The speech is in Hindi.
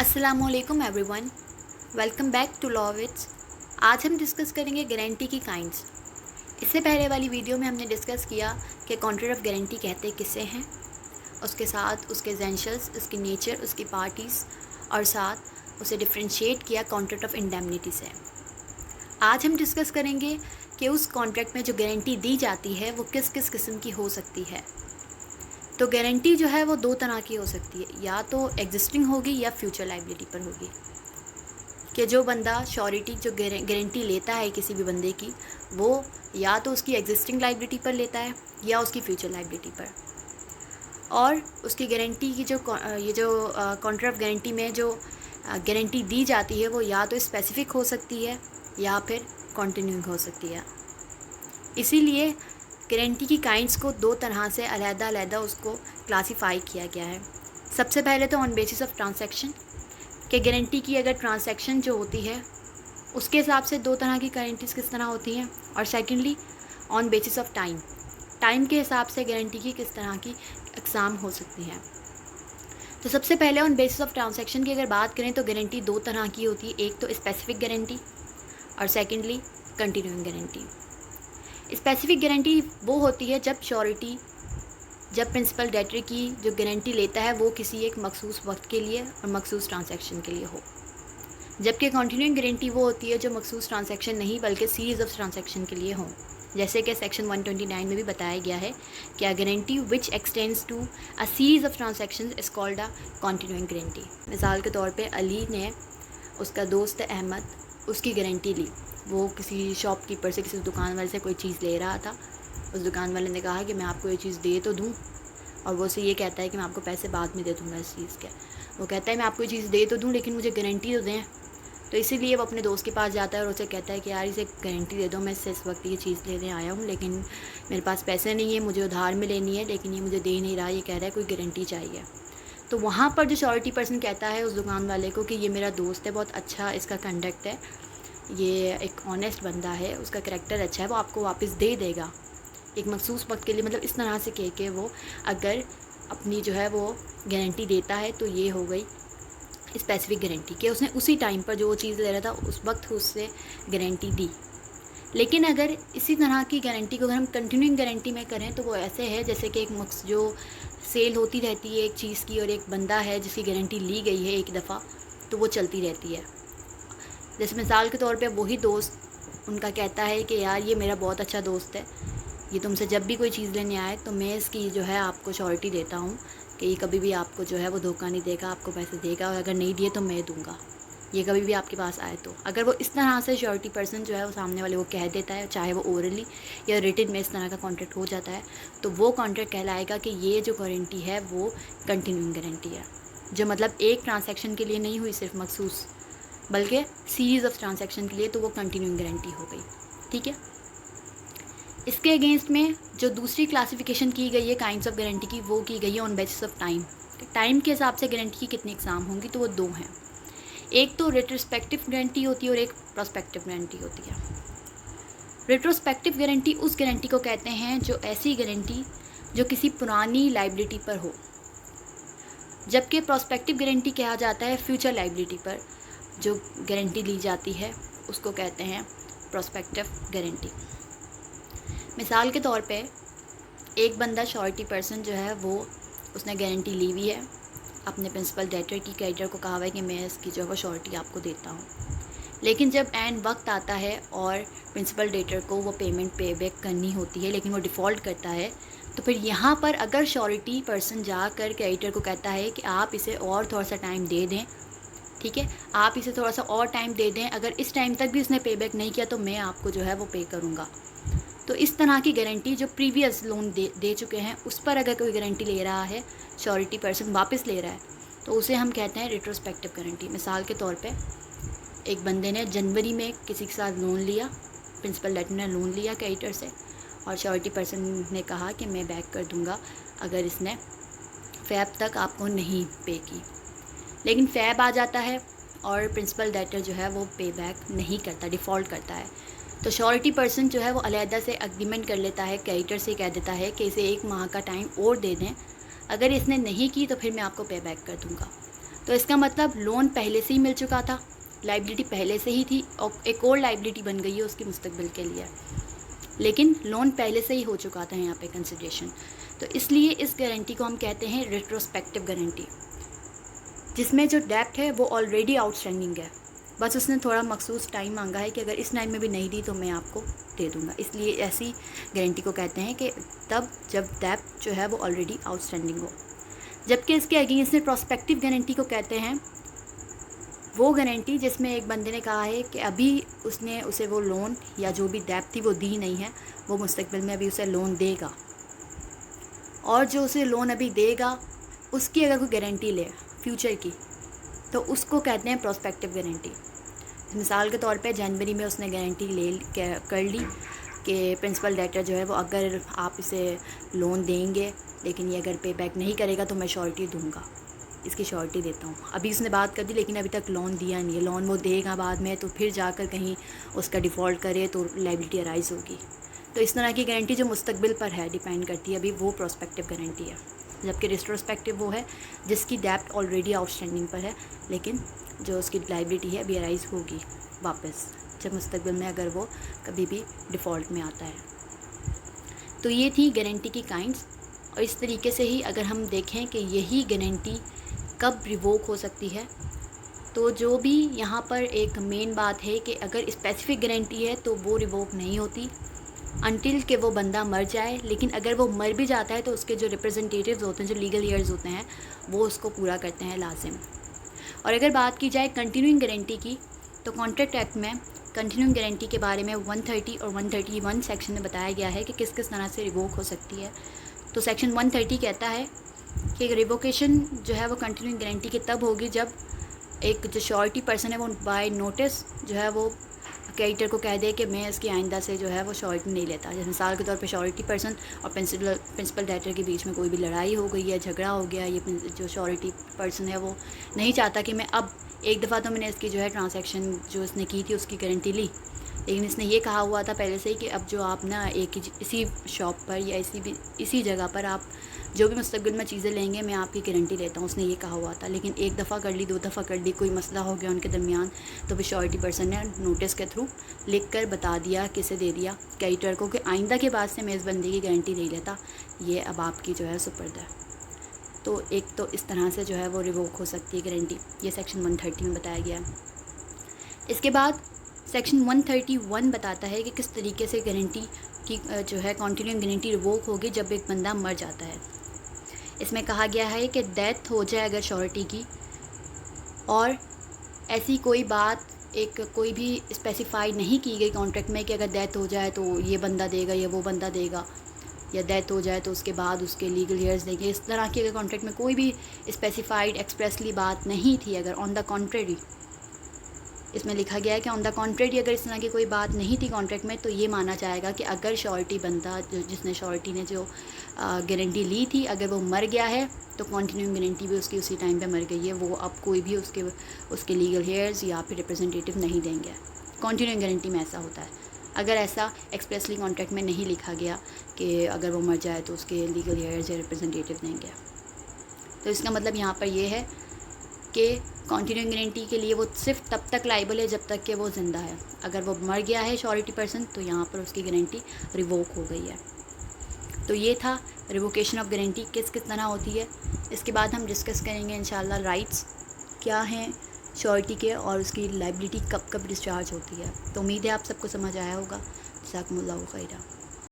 अस्सलामुअलैकुम everyone, welcome back to law wits. आज हम डिस्कस करेंगे गारंटी की काइंड्स। इससे पहले वाली वीडियो में हमने डिस्कस किया कि कॉन्ट्रैक्ट ऑफ गारंटी कहते किसे हैं, उसके साथ उसके एसेंशियल्स, उसकी नेचर, उसकी पार्टीज़ और साथ उसे डिफ्रेंशिएट किया कॉन्ट्रैक्ट ऑफ इंडेमनिटी से। आज हम डिस्कस करेंगे कि उस कॉन्ट्रैक्ट में जो गारंटी दी जाती है वो किस किस किस्म की हो सकती है। तो गारंटी जो है वो दो तरह की हो सकती है, या तो एग्जिस्टिंग होगी या फ्यूचर लाइबिलिटी पर होगी। कि जो बंदा श्योरिटी जो गारंटी लेता है किसी भी बंदे की, वो या तो उसकी एग्जिस्टिंग लाइबिलिटी पर लेता है या उसकी फ्यूचर लाइबिलिटी पर। और उसकी गारंटी की जो कॉन्ट्रैक्ट ऑफ गारंटी में जो गारंटी दी जाती है वो या तो स्पेसिफिक हो सकती है या फिर कॉन्टिन्यूइंग हो सकती है। इसीलिए गारंटी की काइंड्स को दो तरह से अलग-अलग उसको क्लासिफाई किया गया है। सबसे पहले तो ऑन बेसिस ऑफ ट्रांसैक्शन, कि गारंटी की अगर ट्रांसैक्शन जो होती है उसके हिसाब से दो तरह की गारंटीज़ किस तरह होती हैं। और secondly on basis of time के हिसाब से गारंटी की किस तरह की अक़साम हो सकती हैं। तो सबसे पहले ऑन बेसिस ऑफ ट्रांसैक्शन की अगर बात करें तो गारंटी दो तरह की होती है, एक तो स्पेसिफिक गारंटी और secondly continuing guarantee. Specific guarantee वो होती है जब प्रिंसिपल डेटर की जो गारंटी लेता है वो किसी एक मखसूस वक्त के लिए और मखसूस ट्रांसैक्शन के लिए हो, जबकि कंटिन्यूइंग गारंटी वो होती है जो मखसूस ट्रांसैक्शन नहीं बल्कि सीरीज़ ऑफ ट्रांसैक्शन के लिए हो। जैसे कि सेक्शन 129 में भी बताया गया है कि a guarantee which extends to a series of transaction is called a continuing guarantee. मिसाल के तौर पे अली ने उसका दोस्त अहमद उसकी गारंटी ली। वो किसी शॉपकीपर से, किसी दुकान वाले से कोई चीज़ ले रहा था। उस दुकान वाले ने कहा कि मैं आपको ये चीज़ दे तो दूँ, और वो उसे ये कहता है कि मैं आपको पैसे बाद में दे दूँगा इस चीज़ के। वो कहता है मैं आपको ये चीज़ दे तो दूँ लेकिन मुझे गारंटी तो दें। तो इसीलिए वो अपने दोस्त के पास जाता है और उसे कहता है कि यार इसे गारंटी दे दो, मैं इससे इस वक्त ये चीज़ लेने आया हूँ लेकिन मेरे पास पैसे नहीं है, मुझे उधार में लेनी है, लेकिन ये मुझे दे नहीं रहा, ये कह रहा है कोई गारंटी चाहिए। तो वहाँ पर जो श्योरिटी पर्सन कहता है उस दुकान वाले को कि ये मेरा दोस्त है, बहुत अच्छा इसका कंडक्ट है, ये एक ऑनेस्ट बंदा है, उसका करैक्टर अच्छा है, वो आपको वापस दे देगा एक मखसूस वक्त के लिए। मतलब इस तरह से कह के वो अगर अपनी जो है वो गारंटी देता है तो ये हो गई स्पेसिफिक गारंटी, कि उसने उसी टाइम पर जो वो चीज़ ले रहा था उस वक्त उससे गारंटी दी। लेकिन अगर इसी तरह की गारंटी को अगर हम कंटिन्यूइंग गारंटी में करें तो वो ऐसे है जैसे कि एक जो सेल होती रहती है एक चीज़ की और एक बंदा है जिसकी गारंटी ली गई है एक दफ़ा, तो वो चलती रहती है। जैसे मिसाल के तौर पे वही दोस्त उनका कहता है कि यार ये मेरा बहुत अच्छा दोस्त है, ये तुमसे जब भी कोई चीज़ लेने आए तो मैं इसकी जो है आपको श्योरिटी देता हूँ कि ये कभी भी आपको जो है वो धोखा नहीं देगा, आपको पैसे देगा, और अगर नहीं दिए तो मैं दूंगा, ये कभी भी आपके पास आए तो। अगर वो इस तरह से श्योरिटी पर्सन जो है वो सामने वाले को कह देता है, चाहे वो ओरली या रिटन में इस तरह का कॉन्ट्रैक्ट हो जाता है, तो वो कॉन्ट्रैक्ट कहलाएगा कि ये जो गारंटी है वो कंटिन्यूइंग गारंटी है, जो मतलब एक ट्रांसैक्शन के लिए नहीं हुई सिर्फ मखसूस, बल्कि सीरीज़ ऑफ ट्रांसैक्शन के लिए, तो वो कंटिन्यूइंग गारंटी हो गई। ठीक है। इसके अगेंस्ट में जो दूसरी क्लासिफिकेशन की गई है काइंड्स ऑफ गारंटी की, वो की गई है ऑन बेसिस ऑफ टाइम के हिसाब से गारंटी की कितनी एग्जाम होंगी, तो वो दो हैं। एक तो रेट्रोस्पेक्टिव गारंटी होती है और एक प्रोस्पेक्टिव गारंटी होती है। रेट्रोस्पेक्टिव गारंटी उस गारंटी को कहते हैं जो ऐसी गारंटी जो किसी पुरानी लाइबिलिटी पर हो, जबकि प्रोस्पेक्टिव गारंटी कहा जाता है फ्यूचर लाइबिलिटी पर जो गारंटी ली जाती है, उसको कहते हैं प्रोस्पेक्टिव गारंटी। मिसाल के तौर पे एक बंदा श्योरिटी पर्सन जो है वो उसने गारंटी ली हुई है अपने प्रिंसिपल डेटर की, क्रेडिटर को कहा हुआ है कि मैं इसकी जो है श्योरिटी आपको देता हूँ, लेकिन जब एंड वक्त आता है और प्रिंसिपल डेटर को वो पेमेंट पे बैक करनी होती है लेकिन वो डिफ़ॉल्ट करता है, तो फिर यहाँ पर अगर श्योरिटी पर्सन जाकर क्रेडिटर को कहता है कि आप इसे और थोड़ा सा टाइम दे दें, ठीक है, आप इसे थोड़ा सा और टाइम दे दें, अगर इस टाइम तक भी उसने पे बैक नहीं किया तो मैं आपको जो है वो पे करूँगा। तो इस तरह की गारंटी जो प्रीवियस लोन दे चुके हैं उस पर अगर कोई गारंटी ले रहा है, श्योरिटी पर्सन वापस ले रहा है, तो उसे हम कहते हैं रेट्रोस्पेक्टिव गारंटी। मिसाल के तौर पे एक बंदे ने जनवरी में किसी के साथ लोन लिया, प्रिंसिपल डेटर ने लोन लिया क्रेडिटर से, और श्योरिटी पर्सन ने कहा कि मैं बैक कर दूंगा अगर इसने फ़ैब तक आपको नहीं पे की। लेकिन फ़ैब आ जाता है और प्रिंसिपल डेटर जो है वो पे बैक नहीं करता, डिफ़ॉल्ट करता है, तो श्योरिटी पर्सन जो है वो अलहदा से एग्रीमेंट कर लेता है, क्रेडिटर से कह देता है कि इसे 1 माह का टाइम और दे दें, अगर इसने नहीं की तो फिर मैं आपको पे बैक कर दूंगा। तो इसका मतलब लोन पहले से ही मिल चुका था, लाइबिलिटी पहले से ही थी और एक और लाइबिलिटी बन गई है उसकी मुस्तकबिल के लिए, लेकिन लोन पहले से ही हो चुका था यहाँ पे कंसिडरेशन। तो इसलिए इस गारंटी को हम कहते हैं रेट्रोस्पेक्टिव गारंटी, जिसमें जो डेप्ट है वो ऑलरेडी आउटस्टैंडिंग है, बस उसने थोड़ा मखसूस टाइम मांगा है कि अगर इस टाइम में भी नहीं दी तो मैं आपको दे दूँगा। इसलिए ऐसी गारंटी को कहते हैं कि तब जब डेप्ट जो है वो ऑलरेडी आउटस्टैंडिंग हो। जबकि इसके अगेंस्ट में प्रोस्पेक्टिव गारंटी को कहते हैं वो गारंटी जिसमें एक बंदे ने कहा है कि अभी उसने उसे वो लोन या जो भी डेप्ट थी वो दी नहीं है, वो मुस्तकबिल में अभी उसे लोन देगा, और जो उसे लोन अभी देगा उसकी अगर कोई गारंटी ले फ्यूचर की तो उसको कहते हैं प्रोस्पेक्टिव गारंटी। मिसाल के तौर पे जनवरी में उसने गारंटी कर ली कि प्रिंसिपल डेटर जो है वो अगर आप इसे लोन देंगे लेकिन ये अगर पे बैक नहीं करेगा तो मैं श्योरिटी दूंगा, इसकी श्योरिटी देता हूँ। अभी उसने बात कर दी लेकिन अभी तक लोन दिया नहीं है, लोन वो देगा बाद में, तो फिर जाकर कहीं उसका डिफ़ॉल्ट करे तो लायबिलिटी अराइज़ होगी। तो इस तरह की गारंटी जो मुस्तकबिल पर है डिपेंड करती है, अभी वो प्रोस्पेक्टिव गारंटी है। जबकि रेट्रोस्पेक्टिव वो है जिसकी डेप्ट ऑलरेडी आउटस्टैंडिंग पर है लेकिन जो उसकी लायबिलिटी है अभी अराइज़ होगी वापस जब मुस्तकबिल में अगर वो कभी भी डिफ़ॉल्ट में आता है। तो ये थी गारंटी की काइंड्स। और इस तरीके से ही अगर हम देखें कि यही गारंटी कब रिवोक हो सकती है, तो जो भी यहाँ पर एक मेन बात है कि अगर स्पेसिफिक गारंटी है तो वो रिवोक नहीं होती अनटिल कि वो बंदा मर जाए। लेकिन अगर वो मर भी जाता है तो उसके जो रिप्रेजेंटेटिव्स होते हैं, जो लीगल ईयर्स होते हैं, वो उसको पूरा करते हैं लाजिम। और अगर बात की जाए कंटिन्यूइंग गारंटी की, तो कॉन्ट्रैक्ट एक्ट में कंटिन्यूइंग गारंटी के बारे में 130 और 131 सेक्शन में बताया गया है कि किस किस तरह से रिवोक हो सकती है। तो सेक्शन 130 कहता है कि रिवोकेशन जो है वो कंटिन्यूइंग गारंटी की तब होगी जब एक जो श्योरिटी पर्सन है वो बाय नोटिस जो है वो क्रेडिटर को कह दे कि मैं इसकी आइंदा से जो है वो श्योरिटी नहीं लेता। जैसे मिसाल के तौर पे श्योरिटी पर्सन और प्रिंसिपल डेटर के बीच में कोई भी लड़ाई हो गई है, झगड़ा हो गया, ये जो श्योरिटी पर्सन है वो नहीं चाहता कि मैं अब एक दफ़ा तो मैंने इसकी जो है ट्रांजैक्शन जो इसने की थी उसकी गारंटी ली, लेकिन इसने ये कहा हुआ था पहले से ही कि अब जो आप ना एक इसी शॉप पर या इसी जगह पर आप जो भी मुस्तकबिल में चीज़ें लेंगे मैं आपकी गारंटी लेता हूँ, उसने ये कहा हुआ था। लेकिन एक दफ़ा कर ली, 2 दफ़ा कर ली, कोई मसला हो गया उनके दरमियान, तो फिर श्योरिटी पर्सन ने नोटिस के थ्रू लिख कर बता दिया, किसे दे दिया, क्रेडिटर को, कि आइंदा के बाद से मैं इस बंदे की गारंटी नहीं लेता, ये अब आपकी जो है सुपर्द है। तो एक तो इस तरह से जो है वो रिवोक हो सकती है गारंटी, ये सेक्शन 130 में बताया गया है। इसके बाद सेक्शन 131 बताता है कि किस तरीके से गारंटी की जो है कंटिन्यूइंग गारंटी रिवोक होगी जब एक बंदा मर जाता है। इसमें कहा गया है कि डेथ हो जाए अगर श्योरिटी की, और ऐसी कोई बात कोई भी स्पेसिफाई नहीं की गई कॉन्ट्रैक्ट में कि अगर डेथ हो जाए तो ये बंदा देगा या वो बंदा देगा, या डेथ हो जाए तो उसके बाद उसके लीगल ईयर्स देंगे। इस तरह की अगर कॉन्ट्रैक्ट में कोई भी स्पेसिफाइड एक्सप्रेसली बात नहीं थी, अगर ऑन द कॉन्ट्रेरी इसमें लिखा गया है कि ऑन द कॉन्ट्रेरी अगर इस तरह की कोई बात नहीं थी कॉन्ट्रैक्ट में, तो ये माना जाएगा कि अगर श्योरिटी बंदा जिसने श्योरिटी ने जो गारंटी ली थी अगर वो मर गया है तो कंटिन्यूइंग गारंटी भी उसकी उसी टाइम पे मर गई है, वो अब कोई भी उसके लीगल हेयर्स या फिर रिप्रेजेंटेटिव नहीं देंगे। कंटिन्यूइंग गारंटी में ऐसा होता है, अगर ऐसा एक्सप्रेसली कॉन्ट्रैक्ट में नहीं लिखा गया कि अगर वो मर जाए तो उसके लीगल हेयर्स या रिप्रेजेंटेटिव देंगे। तो इसका मतलब यहाँ पर ये है कि कंटिन्यूइंग गारंटी के लिए वो सिर्फ तब तक लायबल है जब तक कि वो ज़िंदा है। अगर वो मर गया है श्योरिटी पर्सन तो यहाँ पर उसकी गारंटी रिवोक हो गई है। तो ये था रिवोकेशन ऑफ गारंटी किस तरह होती है। इसके बाद हम डिस्कस करेंगे इंशाल्लाह राइट्स क्या हैं श्योरिटी के और उसकी लायबिलिटी कब कब डिस्चार्ज होती है। तो उम्मीद है आप सबको समझ आया होगा। जज़ाकुमुल्लाहु खैरा।